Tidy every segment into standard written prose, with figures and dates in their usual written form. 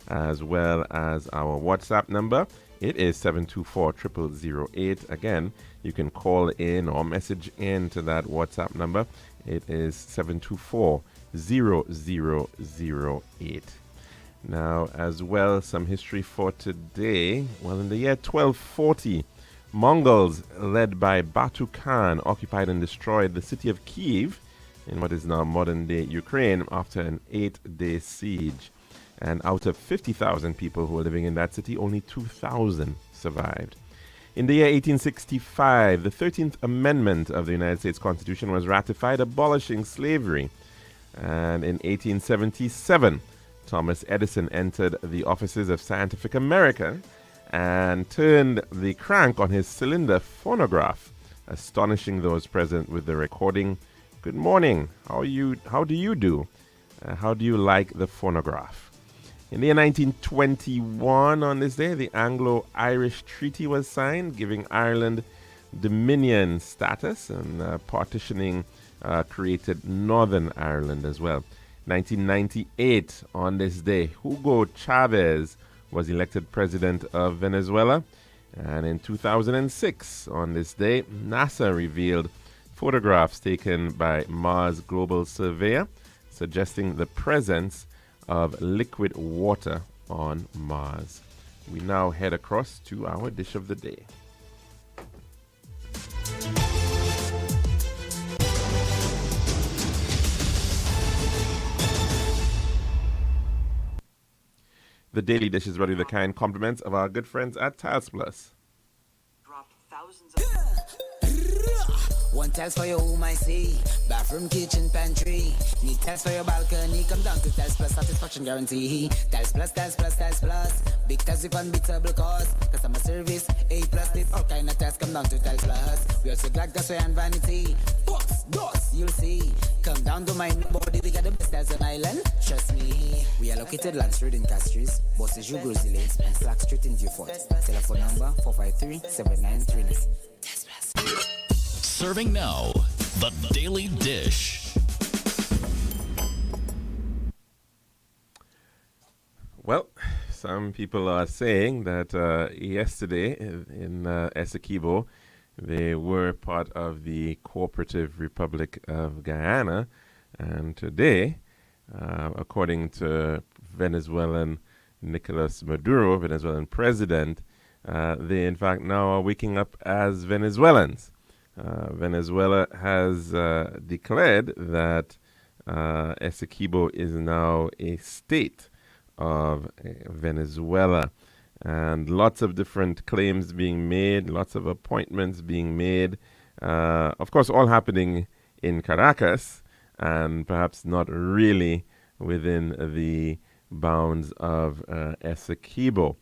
as well as our WhatsApp number. It is 724-0008. Again, you can call in or message in to that WhatsApp number. It is 724-0008. Now, as well, some history for today. Well, in the year 1240, Mongols, led by Batu Khan, occupied and destroyed the city of Kiev in what is now modern-day Ukraine after an 8-day siege. And out of 50,000 people who were living in that city, only 2,000 survived. In the year 1865, the 13th Amendment of the United States Constitution was ratified, abolishing slavery. And in 1877, Thomas Edison entered the offices of Scientific American and turned the crank on his cylinder phonograph, astonishing those present with the recording. Good morning. How do you do? How do you like the phonograph? In the year 1921, on this day, the Anglo-Irish Treaty was signed, giving Ireland Dominion status, and partitioning created Northern Ireland as well. 1998, on this day, Hugo Chavez was elected president of Venezuela. And in 2006, on this day, NASA revealed photographs taken by Mars Global Surveyor, suggesting the presence of liquid water on Mars. We now head across to our dish of the day. The daily dish is ready with the kind compliments of our good friends at Tiles Plus. Dropped thousands of... One tiles for your home, I see. Bathroom, kitchen, pantry. Need tiles for your balcony. Come down to Tiles Plus, satisfaction guarantee. Tiles Plus, Tiles Plus, Tiles Plus. Big tiles with unbeatable cost. Customer service, A+. With all kind of tiles, come down to Tiles Plus. We also got gasway and vanity. Box, doors, you'll see. Come down to my body, we got the best tiles on island. Trust me. We are located Lance Road in Castries, Bosses Brazil, and Slack Street in Beaufort. Telephone number 453-7939. Tiles Plus. Serving now, the Daily Dish. Well, some people are saying that yesterday in Essequibo, they were part of the Cooperative Republic of Guyana. And today, according to Venezuelan Nicolas Maduro, Venezuelan president, they in fact now are waking up as Venezuelans. Venezuela has declared that Essequibo is now a state of Venezuela, and lots of different claims being made, lots of appointments being made, of course all happening in Caracas and perhaps not really within the bounds of Essequibo.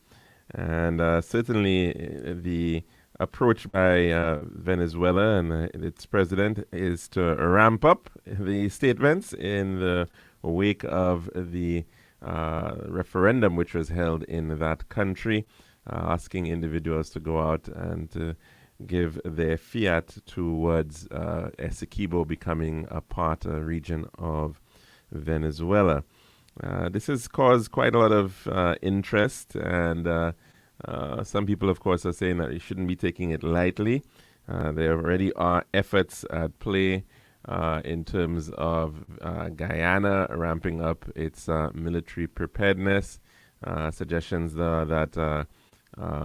And certainly the approach by Venezuela and its president is to ramp up the statements in the wake of the referendum which was held in that country, asking individuals to go out and to give their fiat towards Essequibo becoming a region of Venezuela. This has caused quite a lot of interest, and some people, of course, are saying that you shouldn't be taking it lightly. There already are efforts at play in terms of Guyana ramping up its military preparedness. Suggestions that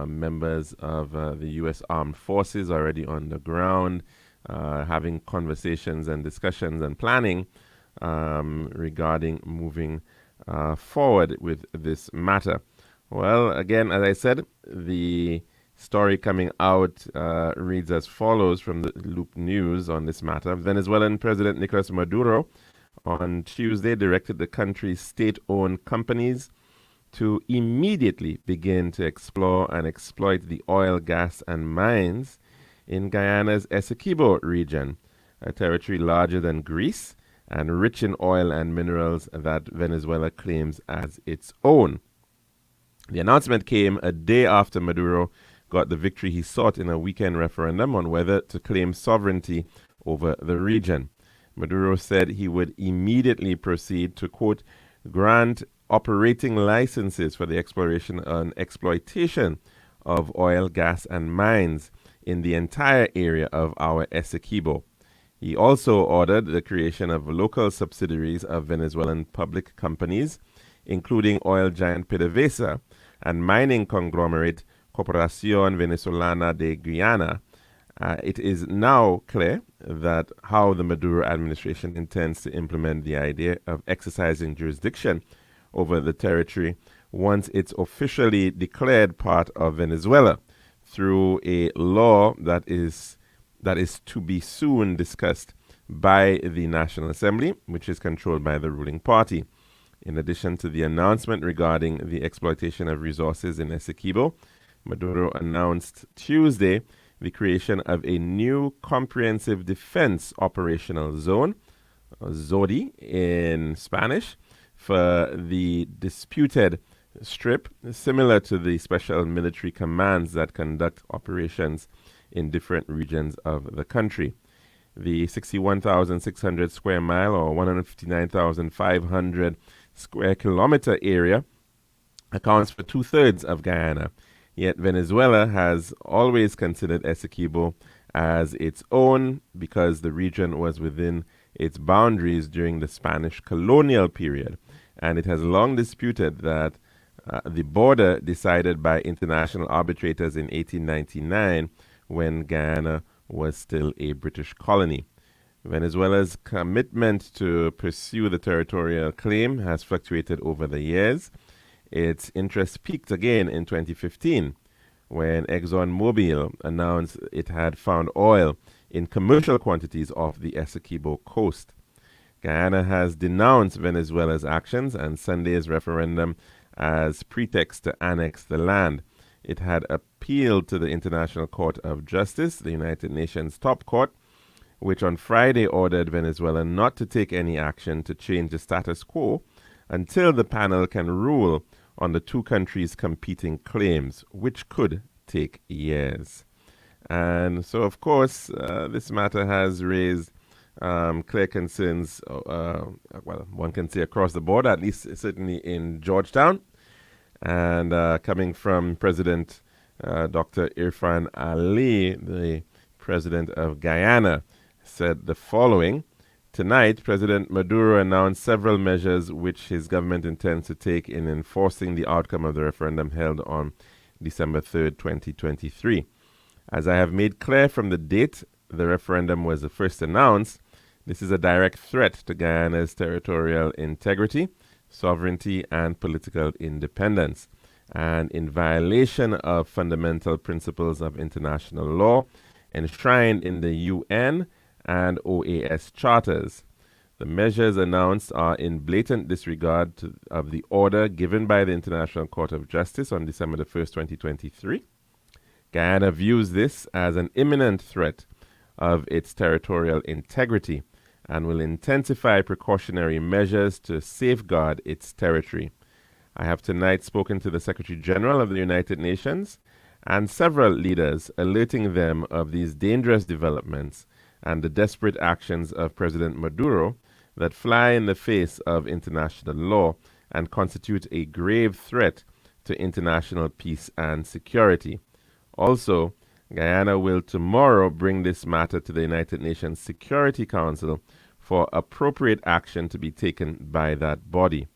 members of the U.S. Armed Forces are already on the ground, having conversations and discussions and planning regarding moving forward with this matter. Well, again, as I said, the story coming out reads as follows from the Loop News on this matter. Venezuelan President Nicolas Maduro on Tuesday directed the country's state-owned companies to immediately begin to explore and exploit the oil, gas, and mines in Guyana's Essequibo region, a territory larger than Greece and rich in oil and minerals that Venezuela claims as its own. The announcement came a day after Maduro got the victory he sought in a weekend referendum on whether to claim sovereignty over the region. Maduro said he would immediately proceed to, quote, grant operating licenses for the exploration and exploitation of oil, gas, and mines in the entire area of our Essequibo. He also ordered the creation of local subsidiaries of Venezuelan public companies, including oil giant PDVSA and mining conglomerate Corporación Venezolana de Guyana. It is now clear that how the Maduro administration intends to implement the idea of exercising jurisdiction over the territory once it's officially declared part of Venezuela through a law that is to be soon discussed by the National Assembly, which is controlled by the ruling party. In addition to the announcement regarding the exploitation of resources in Essequibo, Maduro announced Tuesday the creation of a new comprehensive defense operational zone, ZODI in Spanish, for the disputed strip, similar to the special military commands that conduct operations in different regions of the country. The 61,600 square mile or 159,500 square kilometer area accounts for 2/3 of Guyana. Yet Venezuela has always considered Essequibo as its own because the region was within its boundaries during the Spanish colonial period, and it has long disputed that the border decided by international arbitrators in 1899 when Guyana was still a British colony. Venezuela's commitment to pursue the territorial claim has fluctuated over the years. Its interest peaked again in 2015 when ExxonMobil announced it had found oil in commercial quantities off the Essequibo coast. Guyana has denounced Venezuela's actions and Sunday's referendum as pretext to annex the land. It had appealed to the International Court of Justice, the United Nations top court, which on Friday ordered Venezuela not to take any action to change the status quo until the panel can rule on the two countries' competing claims, which could take years. And so, of course, this matter has raised clear concerns, well, one can say across the board, at least certainly in Georgetown. And coming from President Dr. Irfan Ali, the president of Guyana, said the following. Tonight, President Maduro announced several measures which his government intends to take in enforcing the outcome of the referendum held on December 3rd, 2023. As I have made clear from the date the referendum was first announced, this is a direct threat to Guyana's territorial integrity, sovereignty, and political independence, and in violation of fundamental principles of international law enshrined in the UN and OAS charters. The measures announced are in blatant disregard of the order given by the International Court of Justice on December the 1st, 2023. Guyana views this as an imminent threat of its territorial integrity and will intensify precautionary measures to safeguard its territory. I have tonight spoken to the Secretary General of the United Nations and several leaders, alerting them of these dangerous developments and the desperate actions of President Maduro that fly in the face of international law and constitute a grave threat to international peace and security. Also, Guyana will tomorrow bring this matter to the United Nations Security Council for appropriate action to be taken by that body.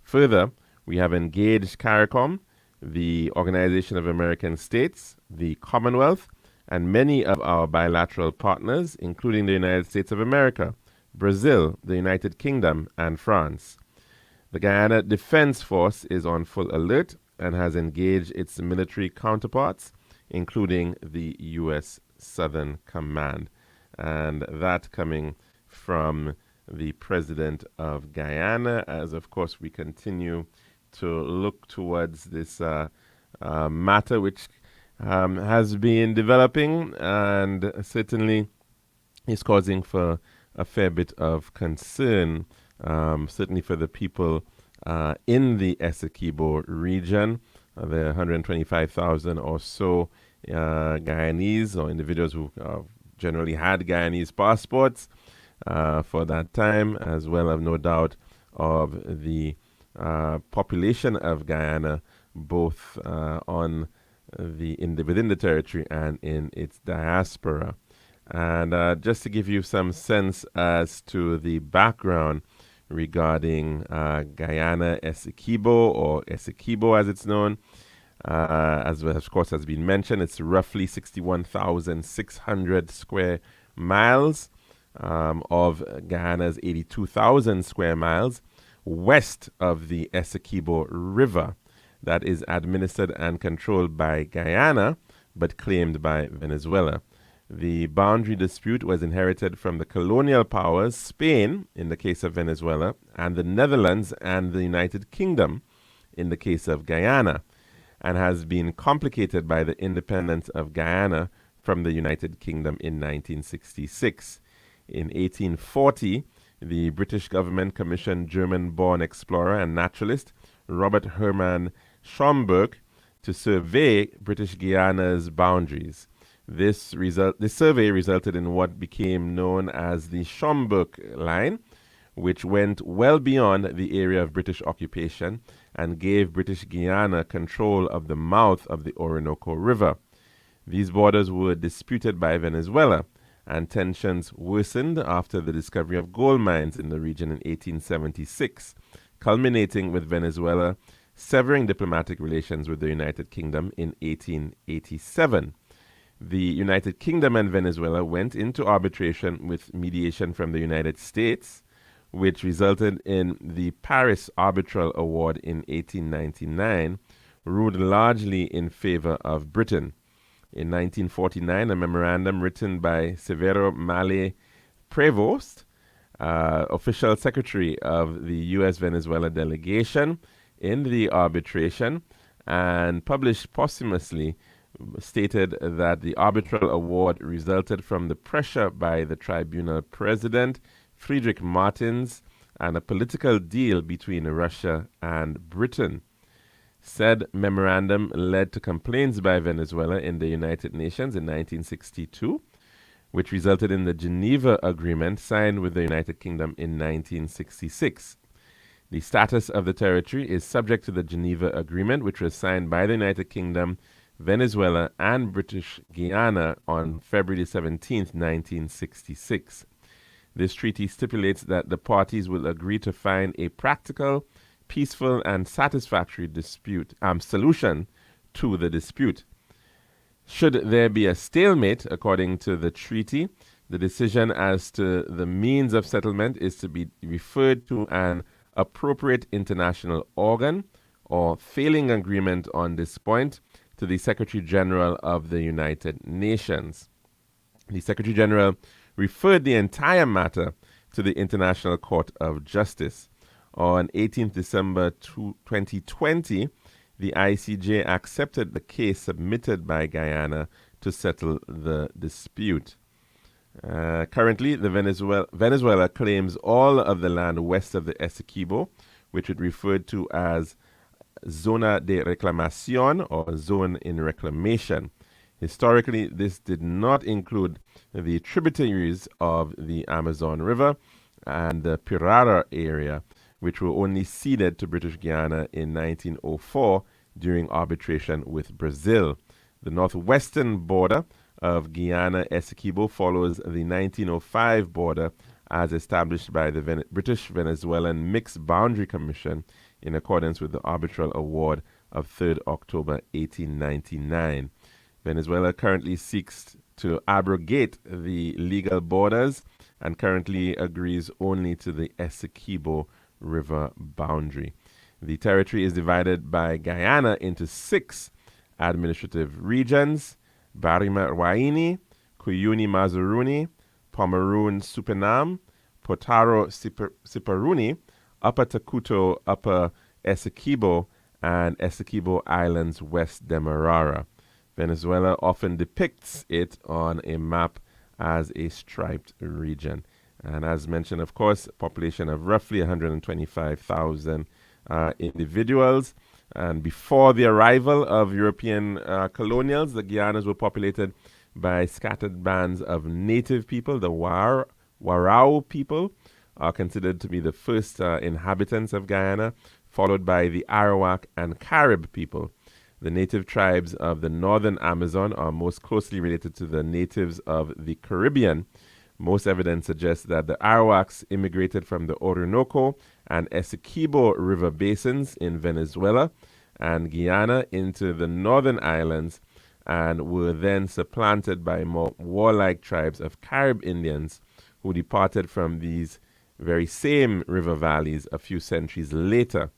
Further, we have engaged CARICOM, the Organization of American States, the Commonwealth, and many of our bilateral partners, including the United States of America, Brazil, the United Kingdom, and France. The Guyana Defense Force is on full alert and has engaged its military counterparts, including the U.S. Southern Command. And that coming from the President of Guyana, as of course we continue to look towards this matter which has been developing and certainly is causing for a fair bit of concern, certainly for the people in the Essequibo region. There are 125,000 or so Guyanese or individuals who generally had Guyanese passports for that time, as well as no doubt of the population of Guyana, both within the territory and in its diaspora. And just to give you some sense as to the background regarding Guyana Essequibo, or Essequibo as it's known, as well, of course, has been mentioned, it's roughly 61,600 square miles of Guyana's 82,000 square miles west of the Essequibo River, that is administered and controlled by Guyana but claimed by Venezuela. The boundary dispute was inherited from the colonial powers, Spain in the case of Venezuela, and the Netherlands and the United Kingdom in the case of Guyana, and has been complicated by the independence of Guyana from the United Kingdom in 1966. In 1840, the British government commissioned German-born explorer and naturalist Robert Herman Schomburgk to survey British Guyana's boundaries. This survey resulted in what became known as the Schomburgk Line, which went well beyond the area of British occupation and gave British Guyana control of the mouth of the Orinoco River. These borders were disputed by Venezuela, and tensions worsened after the discovery of gold mines in the region in 1876, culminating with Venezuela severing diplomatic relations with the United Kingdom in 1887. The United Kingdom and Venezuela went into arbitration with mediation from the United States, which resulted in the Paris Arbitral Award in 1899, ruled largely in favor of Britain. In 1949, a memorandum written by Severo Male Prevost, official secretary of the U.S.-Venezuela delegation in the arbitration, and published posthumously, stated that the arbitral award resulted from the pressure by the tribunal president, Friedrich Martins, and a political deal between Russia and Britain. Said memorandum led to complaints by Venezuela in the United Nations in 1962, which resulted in the Geneva Agreement signed with the United Kingdom in 1966. The status of the territory is subject to the Geneva Agreement, which was signed by the United Kingdom, Venezuela, and British Guyana on February 17, 1966. This treaty stipulates that the parties will agree to find a practical, peaceful, and satisfactory solution to the dispute. Should there be a stalemate, according to the treaty, the decision as to the means of settlement is to be referred to an appropriate international organ, or failing agreement on this point, to the Secretary General of the United Nations. The Secretary General referred the entire matter to the International Court of Justice. On 18 December 2020, the ICJ accepted the case submitted by Guyana to settle the dispute. Currently, Venezuela claims all of the land west of the Essequibo, which it referred to as Zona de Reclamación, or Zone in Reclamation. Historically, this did not include the tributaries of the Amazon River and the Pirara area, which were only ceded to British Guyana in 1904 during arbitration with Brazil. The northwestern border of Guyana Essequibo follows the 1905 border as established by the British-Venezuelan Mixed Boundary Commission in accordance with the arbitral award of 3rd October 1899. Venezuela currently seeks to abrogate the legal borders and currently agrees only to the Essequibo River boundary. The territory is divided by Guyana into 6 administrative regions: Barima-Waini, Cuyuni-Mazuruni, Pomeroon-Supinam, Potaro-Siparuni, Upper Takuto, Upper Essequibo, and Essequibo Islands, West Demerara. Venezuela often depicts it on a map as a striped region. And as mentioned, of course, a population of roughly 125,000 individuals. And before the arrival of European colonials, the Guianas were populated by scattered bands of native people. The Warao people are considered to be the first inhabitants of Guyana, followed by the Arawak and Carib people. The native tribes of the northern Amazon are most closely related to the natives of the Caribbean. Most evidence suggests that the Arawaks immigrated from the Orinoco and Essequibo River basins in Venezuela and Guyana into the northern islands and were then supplanted by more warlike tribes of Carib Indians who departed from these very same river valleys a few centuries later.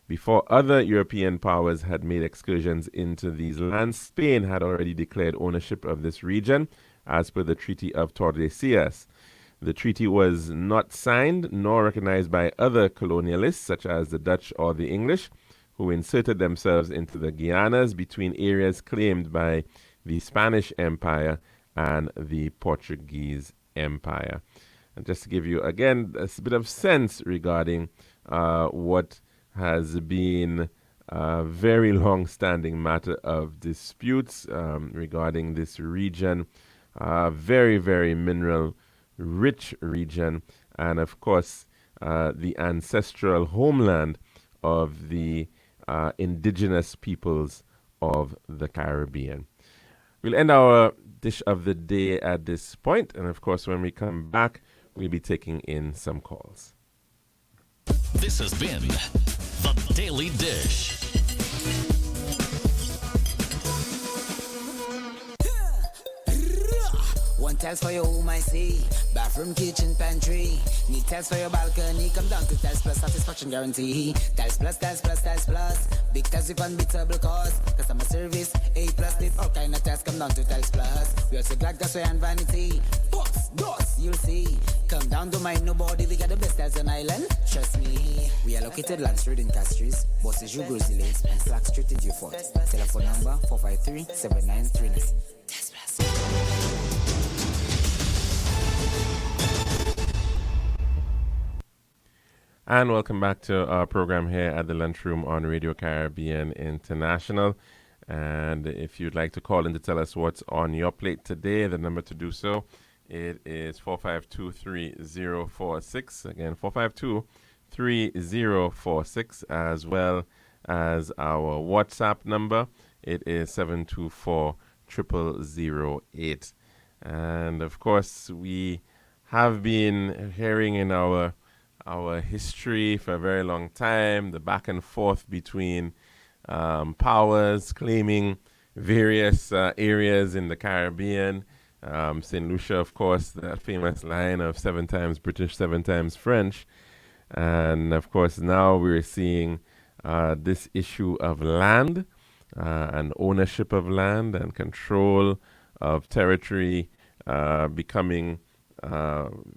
Before other European powers had made excursions into these lands, Spain had already declared ownership of this region as per the Treaty of Tordesillas. The treaty was not signed nor recognized by other colonialists such as the Dutch or the English, who inserted themselves into the Guianas between areas claimed by the Spanish Empire and the Portuguese Empire. And just to give you, again, a bit of sense regarding what has been a very long-standing matter of disputes regarding this region, very, very mineral-rich region, and of course, the ancestral homeland of the indigenous peoples of the Caribbean. We'll end our dish of the day at this point, and of course, when we come back, we'll be taking in some calls. This has been The Daily Dish. One tiles for your home, I see. Bathroom, kitchen, pantry. Need tiles for your balcony. Come down to Tiles Plus, satisfaction guarantee. Tiles Plus, Tiles Plus, Tiles Plus. Big tiles with unbeatable cost. Customer service, A plus. Need all kind of tiles. Come down to Tiles Plus. We also got gasway and vanity. Books, doors, you'll see. Come down, don't mind nobody. We got the best tiles on island. Trust me. We are located Lance Road in Castries, Bosses Joe Grizzly, and Slack Street in Dufort. Telephone number 453-7939. Tiles Plus. And welcome back to our program here at the Lunchroom on Radio Caribbean International. And if you'd like to call in to tell us what's on your plate today, the number to do so, it is 452-3046. Again, 452-3046, as well as our WhatsApp number. It is 724-0008. And of course, we have been hearing in our history for a very long time, the back and forth between powers claiming various areas in the Caribbean. St. Lucia, of course, that famous line of 7 times British, 7 times French. And of course, now we're seeing this issue of land and ownership of land and control of territory becoming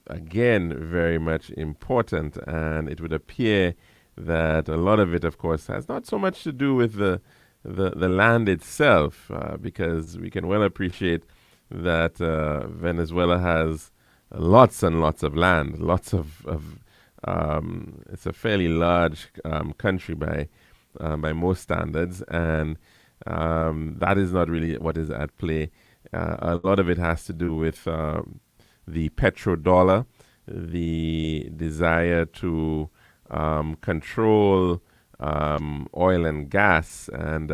again, very much important, and it would appear that a lot of it, of course, has not so much to do with the land itself, because we can well appreciate that Venezuela has lots and lots of land, it's a fairly large country by most standards, and that is not really what is at play. A lot of it has to do with the petrodollar, the desire to control oil and gas, and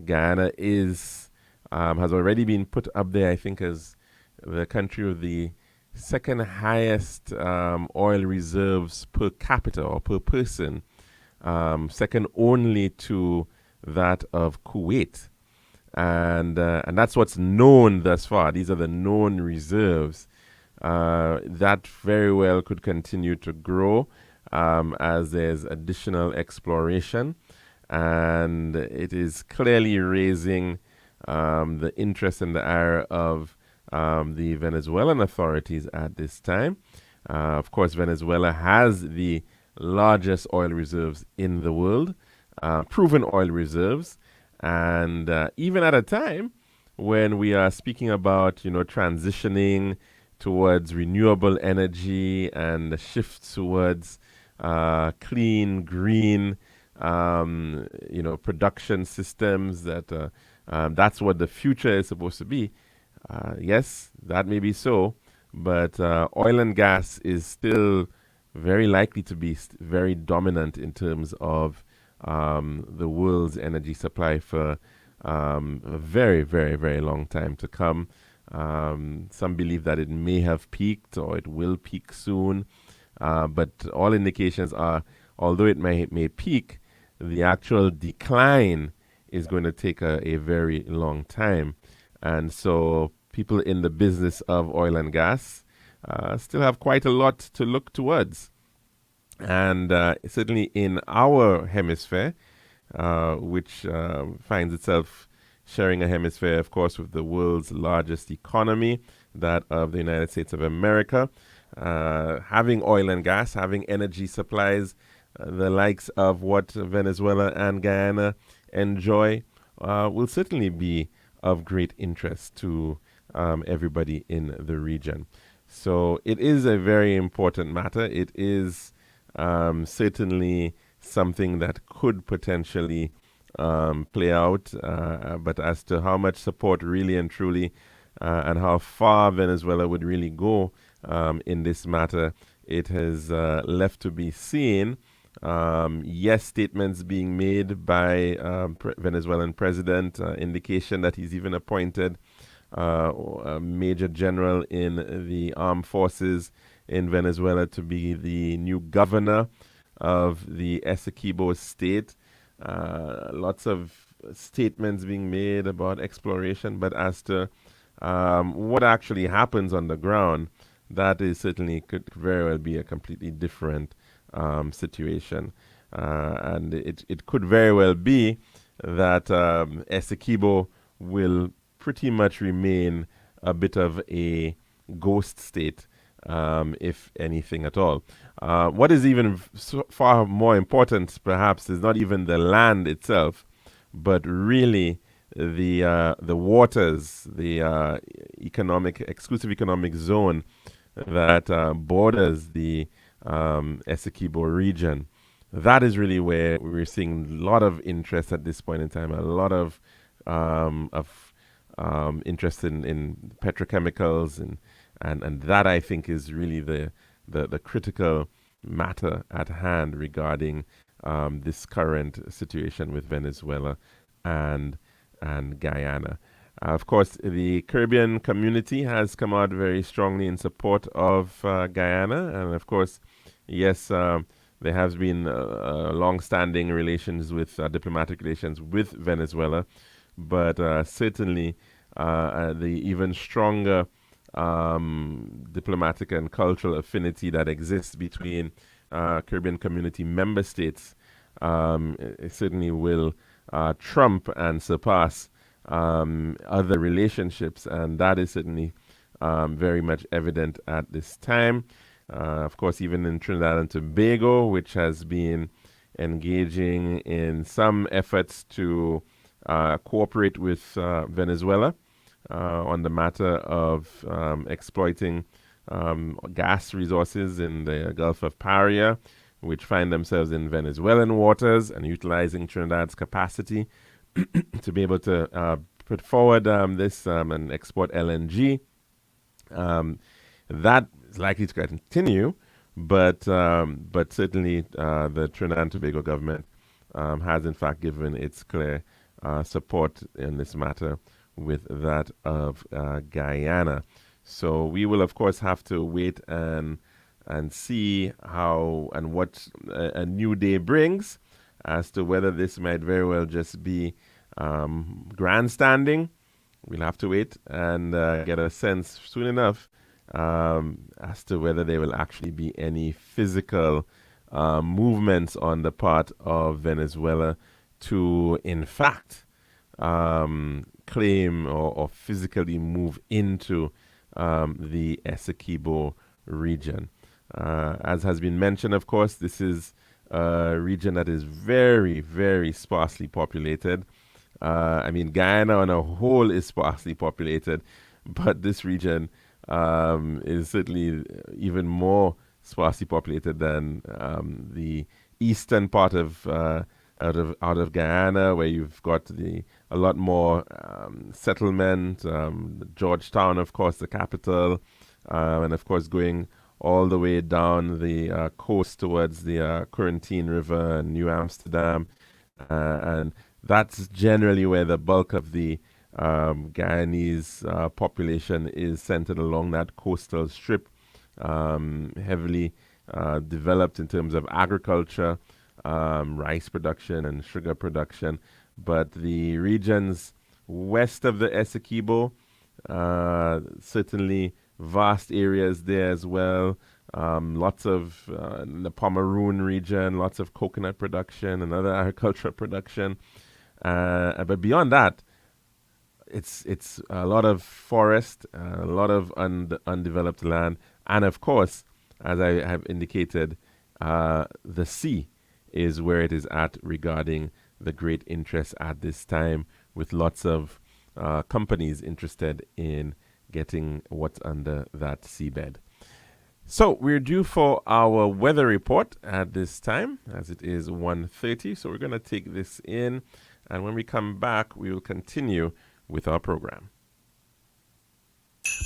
Guyana has already been put up there, I think, as the country with the second highest oil reserves per capita or per person, second only to that of Kuwait. And that's what's known thus far. These are the known reserves. That very well could continue to grow as there's additional exploration, and it is clearly raising the interest and the ire of the Venezuelan authorities at this time. Of course, Venezuela has the largest oil reserves in the world, proven oil reserves, and even at a time when we are speaking about, transitioning towards renewable energy and the shift towards clean, green, production systems, that's what the future is supposed to be. Yes, that may be so, but oil and gas is still very likely to be very dominant in terms of the world's energy supply for a very, very, very long time to come. Some believe that it may have peaked or it will peak soon, but all indications are, although it may peak, the actual decline is going to take a very long time. And so people in the business of oil and gas still have quite a lot to look towards. And certainly in our hemisphere, which finds itself sharing a hemisphere, of course, with the world's largest economy, that of the United States of America, having oil and gas, having energy supplies, the likes of what Venezuela and Guyana enjoy, will certainly be of great interest to everybody in the region. So it is a very important matter. It is certainly something that could potentially play out, but as to how much support really and truly and how far Venezuela would really go in this matter, it has left to be seen. Yes, statements being made by Venezuelan president, indication that he's even appointed a major general in the armed forces in Venezuela to be the new governor of the Essequibo state. Lots of statements being made about exploration, but as to what actually happens on the ground, that is certainly could very well be a completely different situation. And it could very well be that Essequibo will pretty much remain a bit of a ghost state, if anything at all. What is even far more important, perhaps, is not even the land itself, but really the waters, the exclusive economic zone that borders the Essequibo region. That is really where we're seeing a lot of interest at this point in time, a lot of interest in petrochemicals, and that, I think, is really the critical matter at hand regarding this current situation with Venezuela and Guyana. Of course, the Caribbean community has come out very strongly in support of Guyana, and of course, yes, there has been long-standing relations with diplomatic relations with Venezuela, but certainly the even stronger diplomatic and cultural affinity that exists between Caribbean community member states it certainly will trump and surpass other relationships, and that is certainly very much evident at this time. Of course, even in Trinidad and Tobago, which has been engaging in some efforts to cooperate with Venezuela on the matter of exploiting gas resources in the Gulf of Paria, which find themselves in Venezuelan waters, and utilizing Trinidad's capacity to be able to put forward this and export LNG. That is likely to continue, but certainly the Trinidad and Tobago government has in fact given its clear support in this matter with that of Guyana. So we will, of course, have to wait and see how and what a new day brings as to whether this might very well just be grandstanding. We'll have to wait and get a sense soon enough as to whether there will actually be any physical movements on the part of Venezuela to, in fact, claim or physically move into the Essequibo region. As has been mentioned, of course, this is a region that is very, very sparsely populated. I mean, Guyana on a whole is sparsely populated, but this region is certainly even more sparsely populated than the eastern part of out of Guyana, where you've got a lot more settlement. Georgetown, of course, the capital, and of course going all the way down the coast towards the Corentyne River and New Amsterdam. And that's generally where the bulk of the Guyanese population is centered along that coastal strip, heavily developed in terms of agriculture, rice production and sugar production. But the regions west of the Essequibo, certainly vast areas there as well. Lots of the Pomeroon region, lots of coconut production and other agricultural production. But beyond that, it's a lot of forest, a lot of undeveloped land, and of course, as I have indicated, the sea is where it is at regarding the great interest at this time, with lots of companies interested in getting what's under that seabed. So we're due for our weather report at this time, as it is 1:30. So we're going to take this in, and when we come back, we will continue with our program.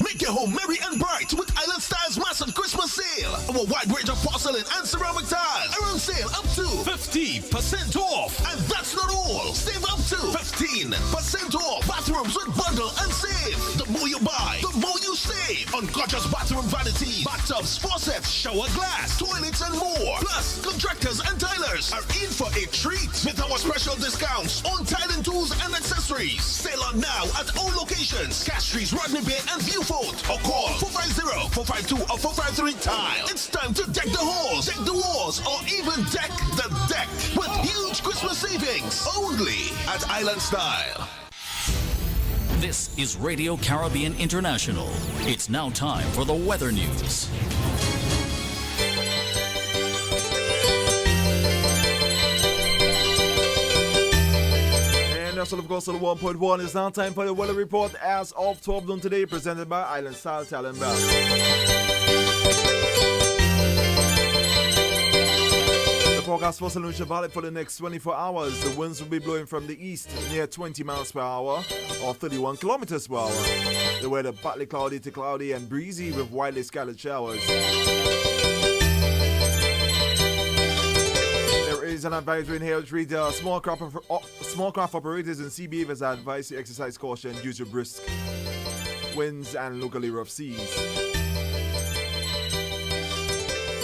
Make your home merry and bright with Island Style's massive Christmas sale. Our wide range of porcelain and ceramic tiles are on sale up to 50% off. And that's not all. Save up to 15% off. Bathrooms with bundle and save. The more you buy, the more you save. On gorgeous bathroom vanities, bathtubs, faucets, shower glass, toilets, and more. Plus, contractors and tilers are in for a treat with our special discounts on tiling tools and accessories. Sale on now at all locations: Castries, Rodney Bay, and Viewfort. Or call 450-452 or 453 Tile. It's time to deck the halls, deck the walls, or even deck the deck with huge Christmas savings only at Island Style. This is Radio Caribbean International. It's now time for the weather news. So of course, on the 1.1, it's now time for the weather report as of 12 noon today, presented by Island Style Talent Bell. The forecast for St. Lucia Valley for the next 24 hours. The winds will be blowing from the east near 20 miles per hour or 31 kilometers per hour. The weather partly cloudy to cloudy and breezy with widely scattered showers. Is an advisory in here which reads small craft operators and sea beavers are advised to exercise caution due to brisk winds and locally rough seas.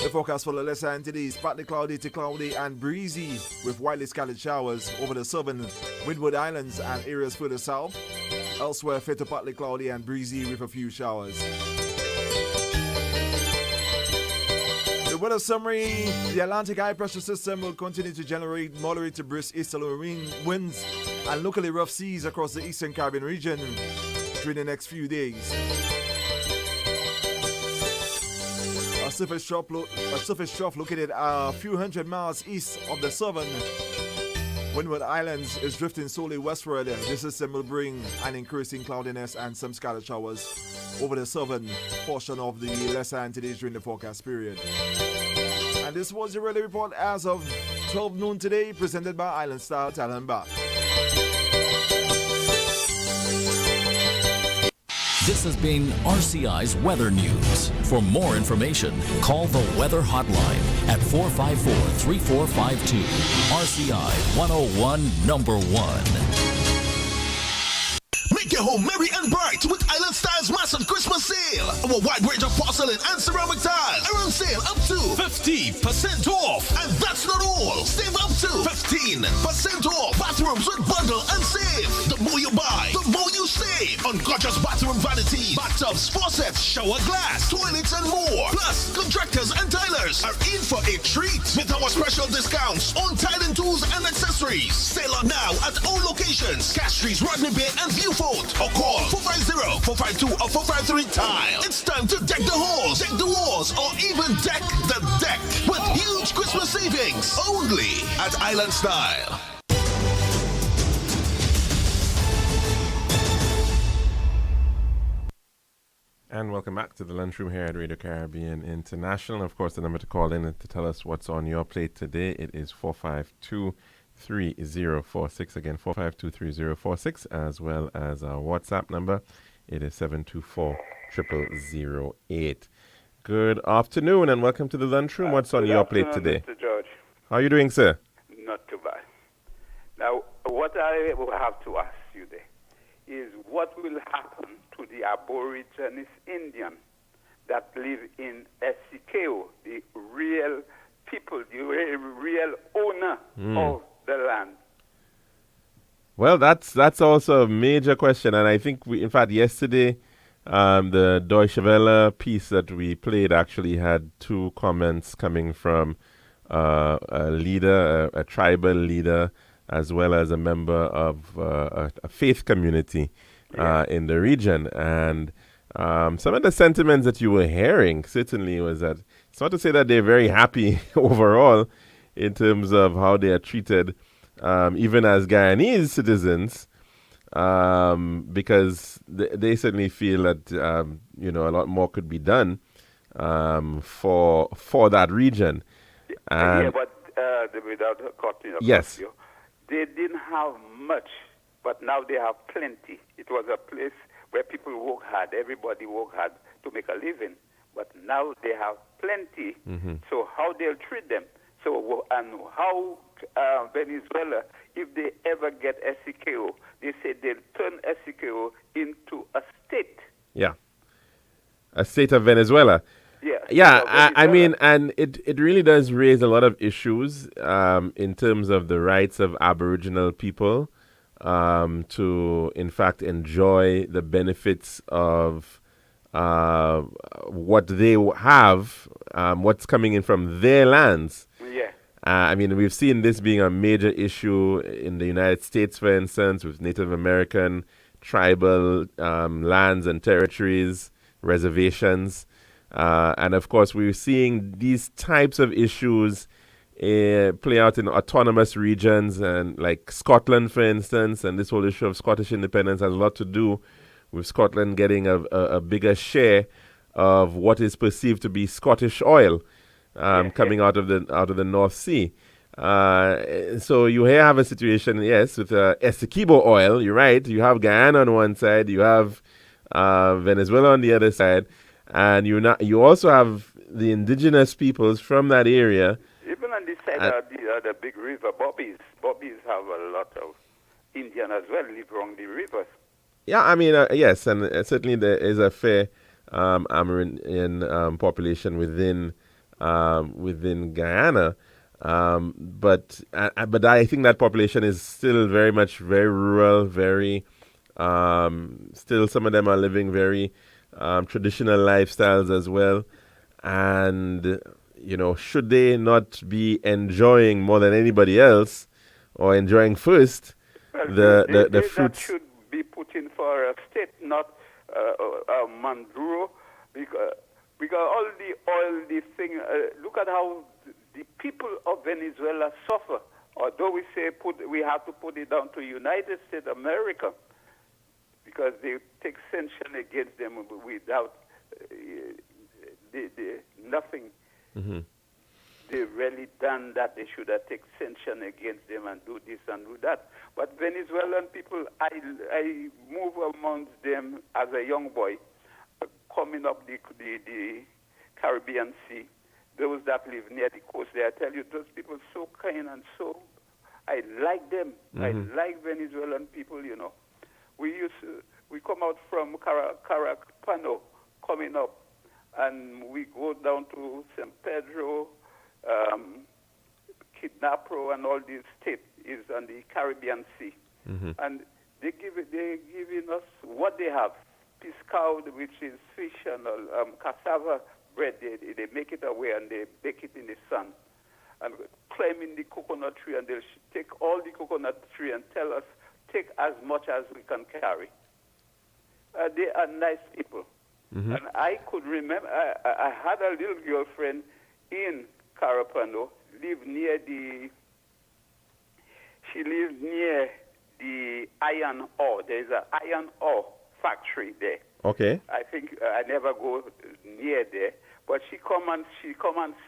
The forecast for the lesser Antilles, partly cloudy to cloudy and breezy with widely scattered showers over the southern Windward Islands and areas further south. Elsewhere, fair to partly cloudy and breezy with a few showers. Weather summary: the Atlantic high pressure system will continue to generate moderate to brisk easterly winds and locally rough seas across the eastern Caribbean region during the next few days. A surface trough located a few hundred miles east of the southern Windward Islands is drifting slowly westward. This system will bring an increasing cloudiness and some scattered showers over the southern portion of the lesser Antilles during the forecast period. And this was your weather report as of 12 noon today, presented by Island Style Talent Bar. This has been RCI's Weather News. For more information, call the Weather Hotline at 454-3452. RCI 101 number 1. Make your home merry and bright with Island Style's massive Christmas sale. Our wide range of porcelain and ceramic tiles are on sale up to 50% off. And that's not all. Save up to 15% off. Bathrooms with bundle and save. The more you buy, the more you save. On gorgeous bathroom vanities, bathtubs, faucets, shower glass, toilets, and more. Plus, contractors and tilers are in for a treat with our special discounts on tiling tools and accessories. Sale on now at all locations: Castries, Rodney Bay, and Viewfort. Or call 450-452 or 453 Tile. It's time to deck the halls, deck the walls, or even deck the deck with huge Christmas savings only at Island Style. And welcome back to the Lunchroom here at Radio Caribbean International. Of course, the number to call in to tell us what's on your plate today, it is 452-3046. Again, 452-3046, as well as our WhatsApp number. It is 724-0008. Good afternoon and welcome to the Lunchroom. What's on your plate today? Mr. George. How are you doing, sir? Not too bad. what I will have to ask you there is what will happen to the Aborigines Indian that live in Esikeo, the real people, the real owner of the land? Well, that's also a major question, and I think in fact, yesterday, the Deutsche Welle piece that we played actually had two comments coming from a leader, a tribal leader, as well as a member of a faith community in the region. And some of the sentiments that you were hearing certainly was that it's not to say that they're very happy overall in terms of how they are treated, even as Guyanese citizens, because they certainly feel that a lot more could be done for that region. But without cutting across you, they didn't have much, but now they have plenty. It was a place where people work hard. Everybody work hard to make a living. But now they have plenty. So how they'll treat them? So and how Venezuela, if they ever get Esikeo, they say they'll turn Esikeo into a state. Yeah, a state of Venezuela. I mean, and it really does raise a lot of issues in terms of the rights of Aboriginal people to, in fact, enjoy the benefits of what they have, what's coming in from their lands. Yeah. I mean, we've seen this being a major issue in the United States, for instance, with Native American tribal lands and territories, reservations. And of course, we're seeing these types of issues play out in autonomous regions, and like Scotland, for instance. And this whole issue of Scottish independence has a lot to do with Scotland getting a bigger share of what is perceived to be Scottish oil coming out of the North Sea. So you here have a situation, yes, with Essequibo oil. You're right. You have Guyana on one side. You have Venezuela on the other side. And you also have the indigenous peoples from that area. Even on this side of the big river, Bobbies have a lot of Indian as well, live along the rivers. Yeah, I mean, yes, and certainly there is a fair Amerindian population within Guyana. But I think that population is still very much very rural, very still some of them are living very traditional lifestyles as well. And, should they not be enjoying more than anybody else, or enjoying first the fruits? That should be put in for a state, not Manduro, because all the oil, the thing, look at how the people of Venezuela suffer. Although we say we have to put it down to United States of America, because they take sanction against them without nothing. Mm-hmm. They really done that. They should have taken sanction against them and do this and do that. But Venezuelan people, I move amongst them as a young boy, coming up the Caribbean Sea. Those that live near the coast, I tell you, those people are so kind and so. I like them. Mm-hmm. I like Venezuelan people. We come out from Caracpano, coming up, and we go down to San Pedro, Kidnapro, and all these states is on the Caribbean Sea. Mm-hmm. And they're giving us what they have. Piscao, which is fish, and cassava bread. They make it away and they bake it in the sun. And climbing the coconut tree, and they'll take all the coconut tree and tell us, take as much as we can carry. They are nice people. Mm-hmm. And I could remember, I had a little girlfriend in Carapano, she lived near the iron ore. There's an iron ore factory there. Okay. I think I never go near there, but she come and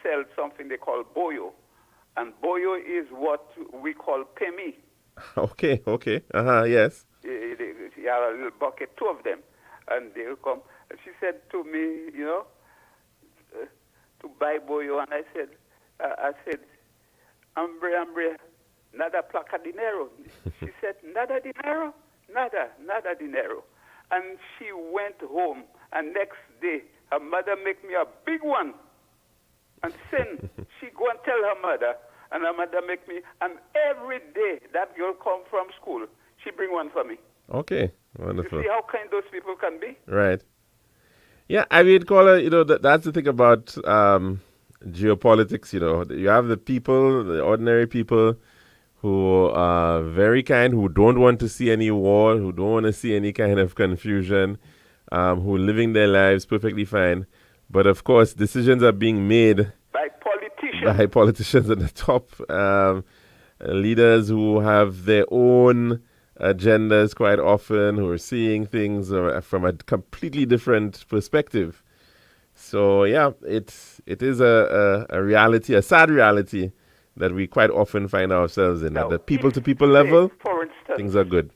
sell something they call boyo. And boyo is what we call pemi. Okay. Yes. You have a little bucket, two of them, and they'll come. And she said to me, to buy boyo, and I said, Ambre, nada placa dinero. She said, nada dinero? Nada dinero. And she went home, and next day, her mother make me a big one. And then she go and tell her mother, and her mother make me, and every day that girl come from school, she bring one for me. Okay, wonderful. You see how kind those people can be? Right. Yeah, I mean, caller, that's the thing about geopolitics, You have the people, the ordinary people, who are very kind, who don't want to see any war, who don't want to see any kind of confusion, who are living their lives perfectly fine. But of course, decisions are being made by politicians at the top, leaders who have their own agendas quite often, who are seeing things from a completely different perspective. So yeah, it is a reality, a sad reality, that we quite often find ourselves in. At the people-to-people level, for instance, things are good.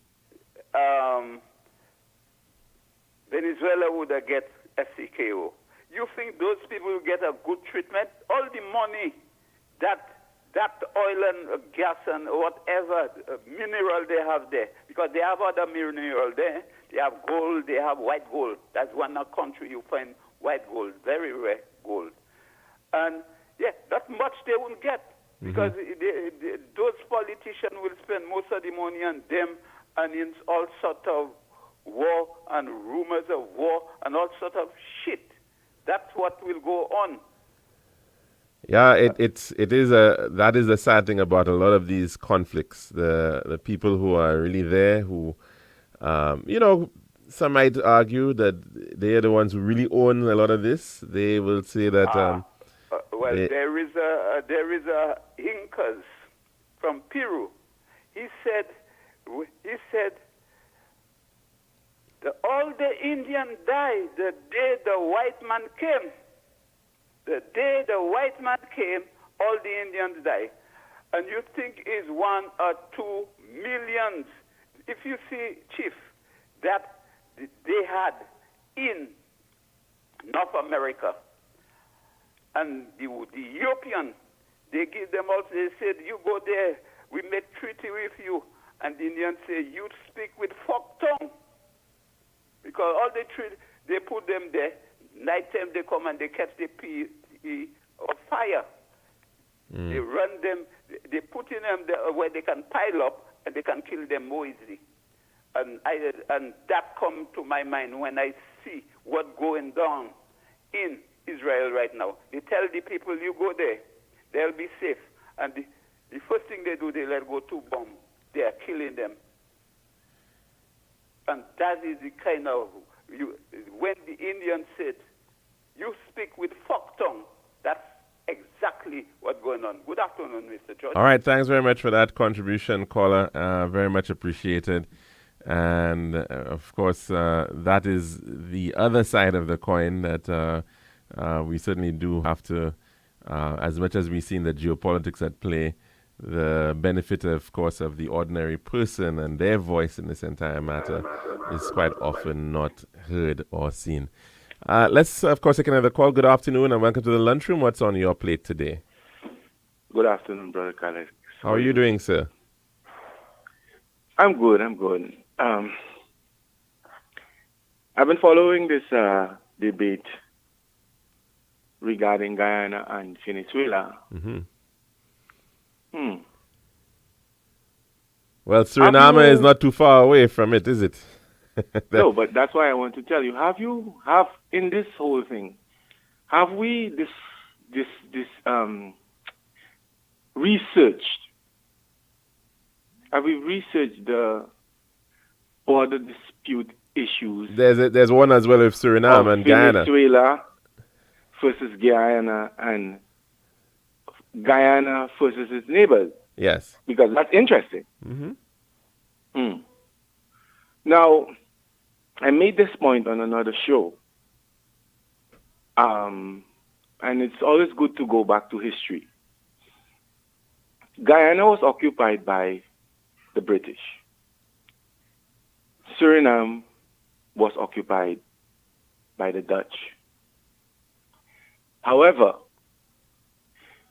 Venezuela would get SCKO. You think those people will get a good treatment? All the money that oil and gas and whatever mineral they have there, because they have other mineral there. They have gold, they have white gold. That's one country you find white gold, very rare gold. And yeah, that much they won't get, because those politicians will spend most of the money on them and in all sorts of war and rumors of war and all sorts of shit. That's what will go on. Yeah, that is the sad thing about a lot of these conflicts. The people who are really there, who, some might argue that they are the ones who really own a lot of this. They will say that. There is a Incas from Peru. He said all the Indians died the day the white man came. The day the white man came, all the Indians died. And you think is 1 or 2 millions. If you see, Chief, that they had in North America, and the European, they give them also, they said, you go there, we make treaty with you. And the Indians say, you speak with forked tongue. Because all they put them there. Night time they come and they catch the pea of fire. They run them, they put in them there where they can pile up and they can kill them more easily. And that comes to my mind when I see what's going down in Israel right now. They tell the people, you go there, they'll be safe. And the first thing they do, they let go 2 bombs. They are killing them. And that is the kind of, when the Indians said, you speak with forked tongue, that's exactly what's going on. Good afternoon, Mr. George. All right, thanks very much for that contribution, caller. Very much appreciated. And, of course, that is the other side of the coin that we certainly do have to, as much as we've seen the geopolitics at play, the benefit, of course, of the ordinary person and their voice in this entire matter is quite often not heard or seen. Let's, of course, take another call. Good afternoon and welcome to the lunchroom. What's on your plate today? Good afternoon, Brother Khaled. How are you doing, sir? I'm good. I've been following this debate regarding Guyana and Venezuela. Well, Suriname is not too far away from it, is it? No, but that's why I want to tell you. In this whole thing, have we researched? Have we researched the border dispute issues? There's one as well with Suriname and Guyana. Venezuela versus Guyana and Guyana versus its neighbors. Yes. Because that's interesting. Now, I made this point on another show. And it's always good to go back to history. Guyana was occupied by the British. Suriname was occupied by the Dutch. However,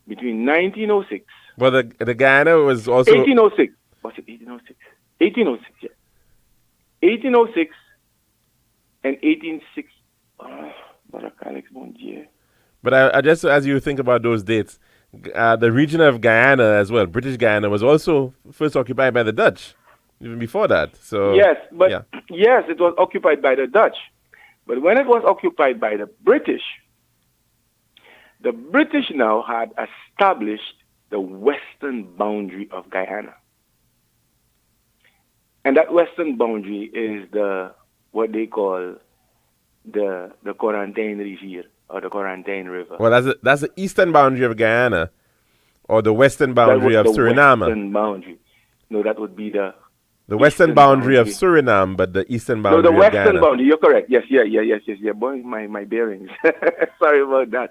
between 1906 Well, the Guyana was also 1806. Was it 1806? 1806, yeah. 1806 and 1860. Oh, bon Dieu. But I just, as you think about those dates, the region of Guyana as well, British Guyana, was also first occupied by the Dutch, even before that. So yes, but yeah. yes, it was occupied by the Dutch. But when it was occupied by the British now had established the western boundary of Guyana. And that western boundary is what they call the Quarantine Rivier or the Quarantine River. Well, that's the eastern boundary of Guyana, or the western boundary of Suriname. Western boundary. No, that would be the western boundary of Suriname, but the eastern boundary of Guyana. No, the western boundary. You're correct. Yes. Boy, my bearings. Sorry about that.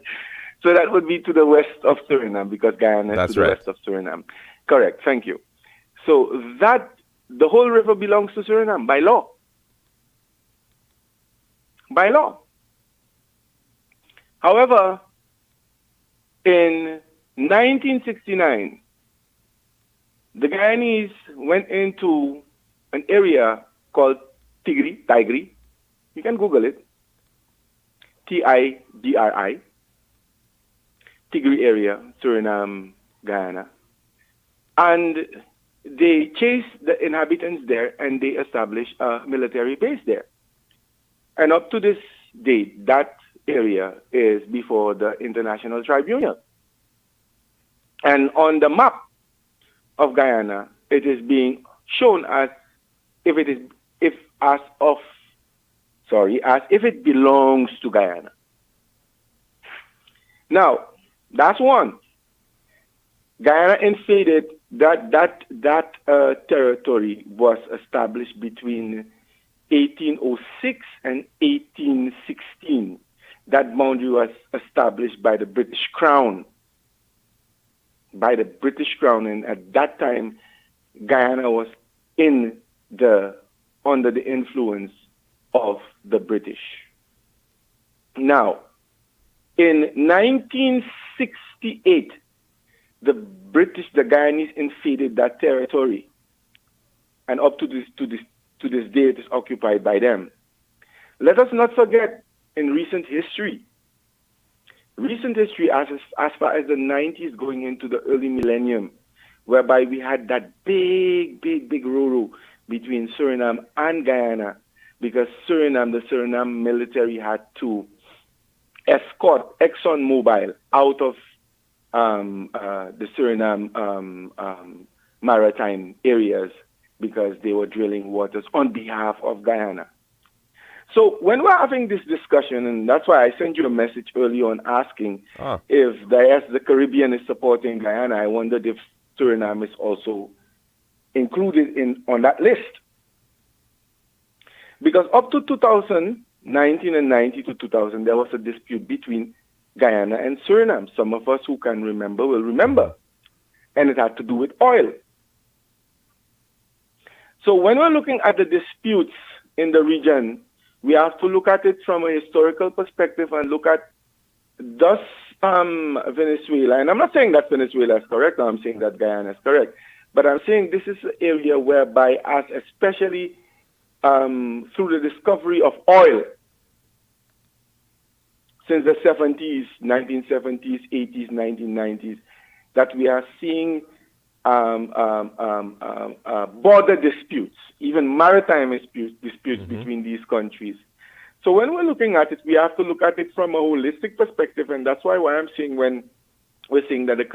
So that would be to the west of Suriname because Guyana is to the west of Suriname. Correct. Thank you. So the whole river belongs to Suriname by law. By law. However, in 1969, the Guyanese went into an area called Tigri. You can Google it. Tidri. Tigri area, Suriname, Guyana. And they chased the inhabitants there and they established a military base there. And up to this date, that area is before the International Tribunal. And on the map of Guyana, it is being shown as if it belongs to Guyana. Now, that's one. Guyana invaded that territory was established between 1806 and 1816. That boundary was established by the British Crown. And at that time, Guyana was under the influence of the British. Now, in 1968, the Guyanese invaded that territory, and up to this day, it is occupied by them. Let us not forget, in recent history, as far as the 90s going into the early millennium, whereby we had that big roro between Suriname and Guyana, because the Suriname military had to escort ExxonMobil out of the Suriname maritime areas because they were drilling waters on behalf of Guyana. So when we're having this discussion, and that's why I sent you a message early on asking if the Caribbean is supporting Guyana, I wondered if Suriname is also included on that list. Because up to 2019 and 90 to 2000, there was a dispute between Guyana and Suriname. Some of us who can remember will remember. And it had to do with oil. So when we're looking at the disputes in the region, we have to look at it from a historical perspective and look at does Venezuela, and I'm not saying that Venezuela is correct, I'm saying that Guyana is correct, but I'm saying this is an area whereby, as especially through the discovery of oil since the 70s, 1970s, 80s, 1990s, that we are seeing border disputes, even maritime disputes between these countries. So when we're looking at it, we have to look at it from a holistic perspective, and that's why I'm saying when we're saying that the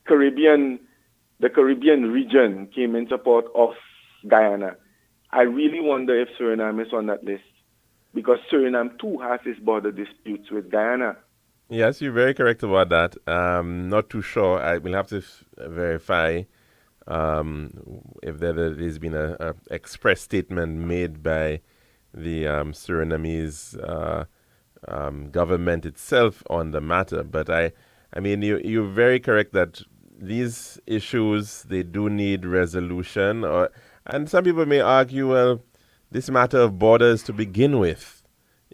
Caribbean region came in support of Guyana, I really wonder if Suriname is on that list, because Suriname too has its border disputes with Guyana. Yes, you're very correct about that. Not too sure. I will have to verify if there has been a express statement made by the Surinamese government itself on the matter. But I mean, you're very correct that these issues, they do need resolution. And some people may argue, well, this matter of borders to begin with,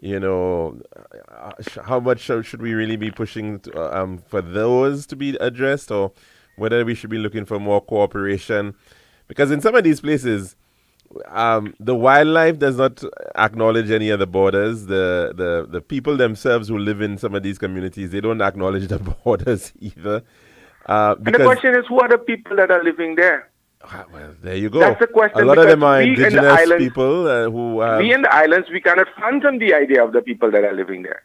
how much should we really be pushing for those to be addressed, or whether we should be looking for more cooperation. Because in some of these places, the wildlife does not acknowledge any of the borders. The people themselves who live in some of these communities, they don't acknowledge the borders either. And the question is, who are the people that are living there? Well, there you go. That's the question. A lot of them are indigenous people who... we in the islands, we cannot fathom the idea of the people that are living there.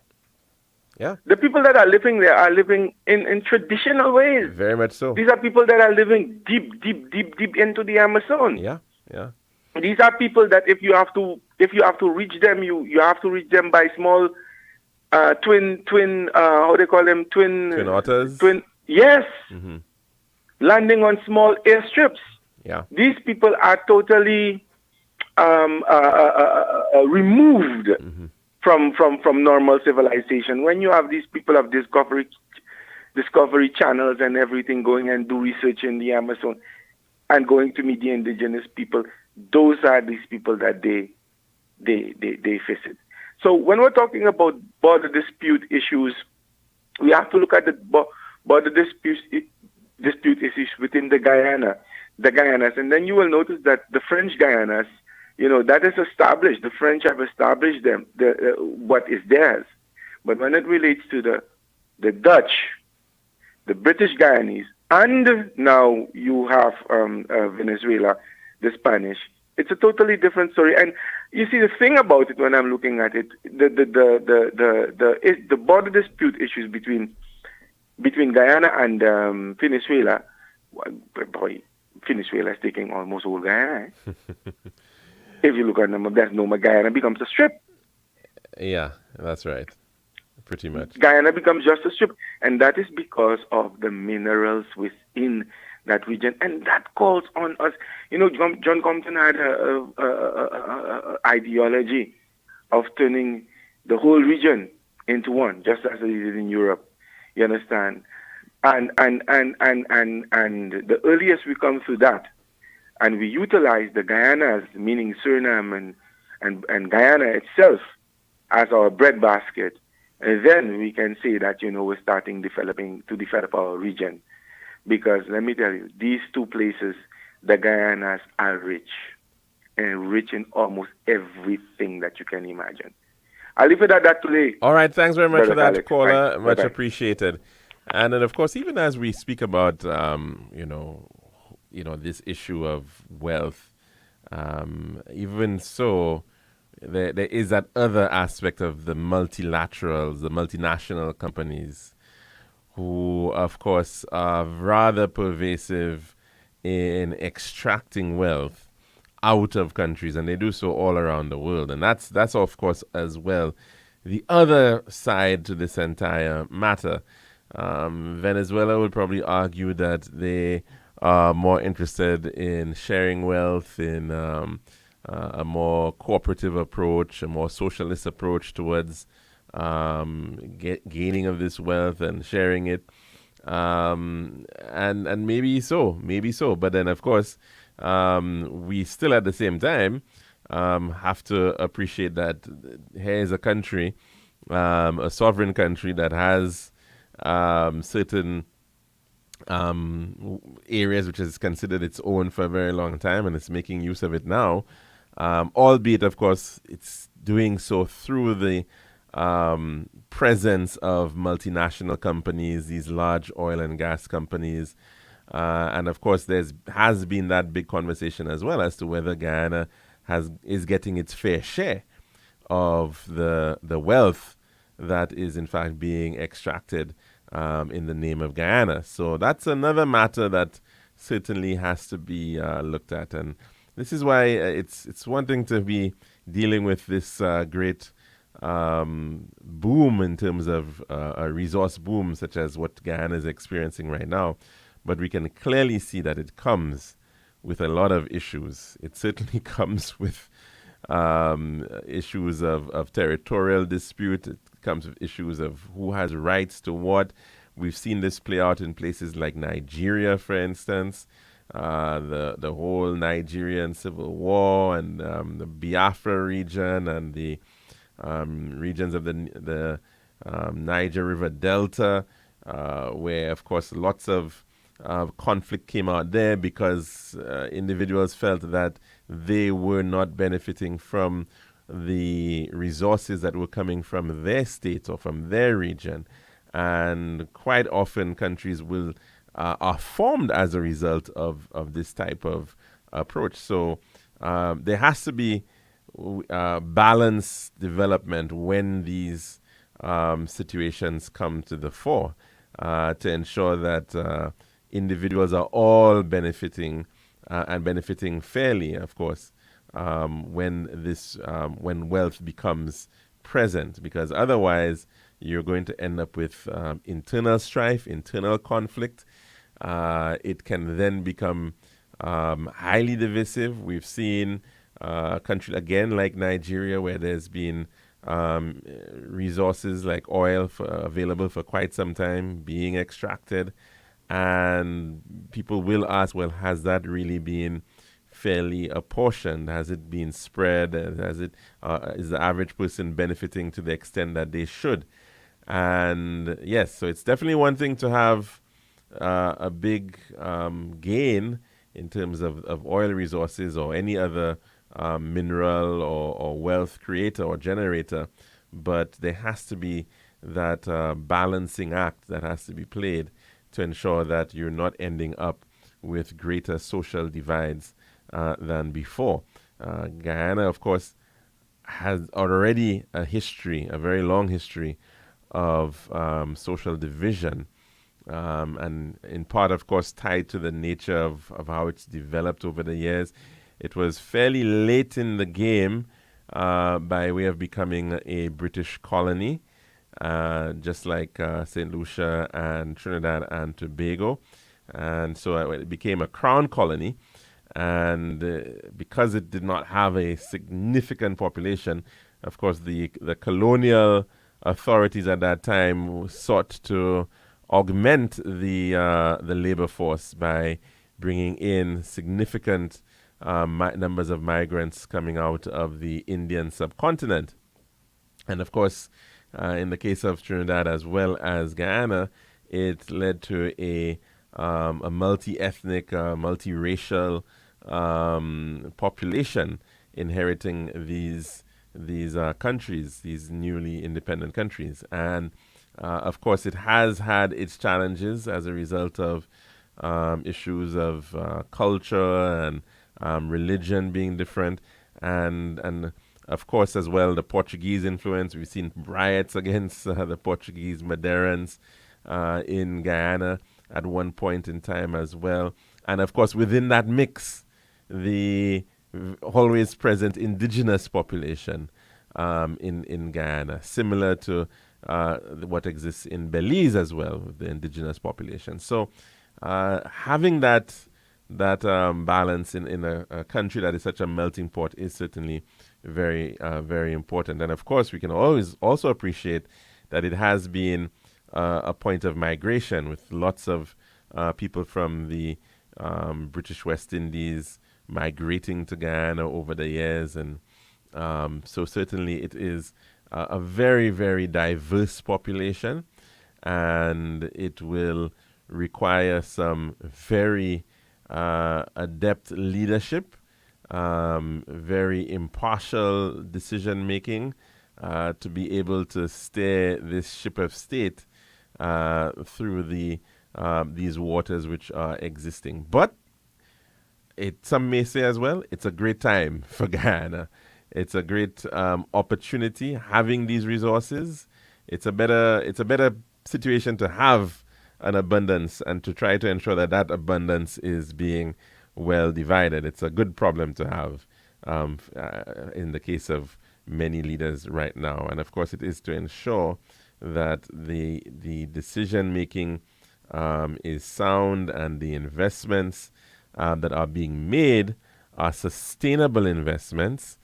Yeah. The people that are living there are living in traditional ways. Very much so. These are people that are living deep into the Amazon. Yeah, yeah. These are people that if you have to reach them, you have to reach them by small twin how they call them, twin otters. Yes. Mm-hmm. Landing on small airstrips. Yeah. These people are totally removed from normal civilization. When you have these people of discovery channels and everything going and do research in the Amazon and going to meet the indigenous people, those are these people that they visit. So when we're talking about border dispute issues, we have to look at the border dispute issues within the Guyanas, and then you will notice that the French Guyanas, that is established. The French have established them, what is theirs. But when it relates to the Dutch, the British Guyanese, and now you have Venezuela, the Spanish, it's a totally different story. And you see, the thing about it, when I'm looking at it, the border dispute issues between Guyana and Venezuela, boy, Venezuela is taking almost all Guyana. If you look at them, there's no more. Guyana becomes a strip. Yeah, that's right. Pretty much. Guyana becomes just a strip. And that is because of the minerals within that region. And that calls on us. John Compton had a ideology of turning the whole region into one, just as they did in Europe. You understand? And the earliest we come through that, and we utilize the Guyanas, meaning Suriname and Guyana itself, as our breadbasket, and then we can say that, we're starting to develop our region. Because let me tell you, these two places, the Guyanas are rich, and rich in almost everything that you can imagine. I'll leave it at that today. All right, thanks very much for that, Alex. caller. Thanks. Much Bye-bye. appreciated. And then, of course, even as we speak about, this issue of wealth, even so, there is that other aspect of the multilaterals, the multinational companies, who, of course, are rather pervasive in extracting wealth out of countries, and they do so all around the world. And that's of course, as well, the other side to this entire matter. Venezuela would probably argue that they are more interested in sharing wealth in a more cooperative approach, a more socialist approach towards gaining of this wealth and sharing it. And maybe so. But then, of course, we still at the same time have to appreciate that here is a country, a sovereign country that has certain areas which is considered its own for a very long time, and it's making use of it now, albeit, of course, it's doing so through the presence of multinational companies, these large oil and gas companies. And of course, has been that big conversation as well as to whether Guyana is getting its fair share of the wealth that is in fact being extracted in the name of Guyana. So that's another matter that certainly has to be looked at. And this is why it's one thing to be dealing with this great boom in terms of a resource boom such as what Guyana is experiencing right now. But we can clearly see that it comes with a lot of issues. It certainly comes with issues of territorial dispute. It comes with issues of who has rights to what. We've seen this play out in places like Nigeria, for instance, the whole Nigerian civil war and the Biafra region and the regions of the Niger River Delta, where, of course, lots of conflict came out there because individuals felt that they were not benefiting from the resources that were coming from their state or from their region. And quite often countries will are formed as a result of this type of approach. So there has to be balanced development when these situations come to the fore to ensure that individuals are all benefiting and benefiting fairly, of course, when wealth becomes present, because otherwise you're going to end up with internal strife, internal conflict. It can then become highly divisive. We've seen a country, again, like Nigeria, where there's been resources like oil available for quite some time being extracted. And people will ask, well, has that really been fairly apportioned? Has it been spread? Is the average person benefiting to the extent that they should? And yes, so it's definitely one thing to have a big gain in terms of oil resources or any other mineral or wealth creator or generator, but there has to be that balancing act that has to be played to ensure that you're not ending up with greater social divides than before. Guyana, of course, has already a history, a very long history of social division, and in part, of course, tied to the nature of how it's developed over the years. It was fairly late in the game by way of becoming a British colony, just like St. Lucia and Trinidad and Tobago. And so it became a crown colony. And because it did not have a significant population, of course, the colonial authorities at that time sought to augment the labor force by bringing in significant numbers of migrants coming out of the Indian subcontinent. And of course, in the case of Trinidad as well as Guyana, it led to a multi-ethnic, multiracial population inheriting these countries, these newly independent countries. And of course, it has had its challenges as a result of issues of culture and religion being different, and of course as well the Portuguese influence. We've seen riots against the Portuguese Madeirans in Guyana at one point in time as well. And of course within that mix, the always present indigenous population in Guyana, similar to what exists in Belize as well, with the indigenous population. So having that balance in a country that is such a melting pot is certainly very, very important. And of course, we can always also appreciate that it has been a point of migration, with lots of people from the British West Indies migrating to Guyana over the years. And so certainly it is a very, very diverse population, and it will require some very adept leadership, very impartial decision making to be able to steer this ship of state through these waters which are existing. But some may say as well, it's a great time for Guyana. It's a great opportunity having these resources. It's a better situation to have an abundance and to try to ensure that that abundance is being well divided. It's a good problem to have in the case of many leaders right now. And of course, it is to ensure that the decision making is sound, and the investments that are being made are sustainable investments,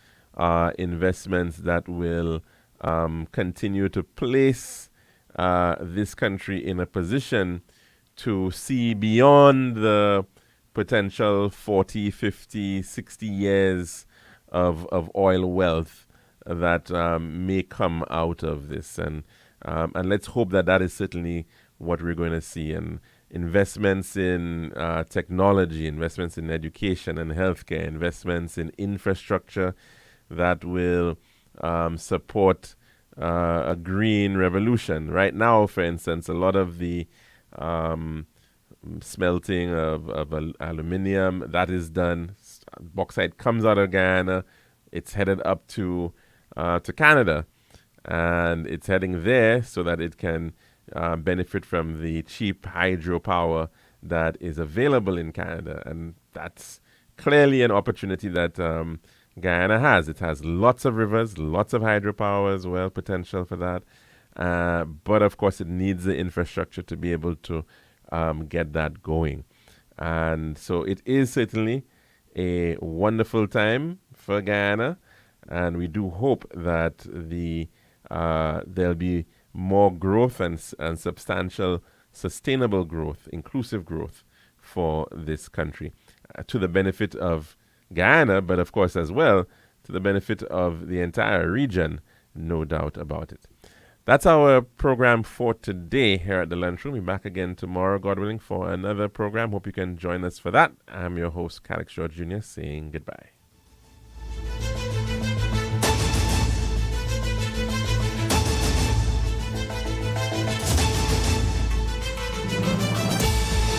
investments that will continue to place this country in a position to see beyond the potential 40, 50, 60 years of oil wealth that may come out of this. And let's hope that that is certainly what we're going to see. And investments in technology, investments in education and healthcare, investments in infrastructure that will support a green revolution. Right now, for instance, a lot of the smelting of aluminium, that is done. Bauxite comes out of Guyana. It's headed up to Canada. And it's heading there so that it can benefit from the cheap hydropower that is available in Canada. And that's clearly an opportunity that Guyana has. It has lots of rivers, lots of hydropower as well, potential for that. But of course, it needs the infrastructure to be able to get that going. And so it is certainly a wonderful time for Guyana. And we do hope that there'll be more growth and substantial, sustainable growth, inclusive growth for this country to the benefit of Guyana, but of course as well to the benefit of the entire region, no doubt about it. That's our program for today here at the Lunchroom. We'll be back again tomorrow, God willing, for another program. Hope you can join us for that. I'm your host, Calix George Jr., saying goodbye.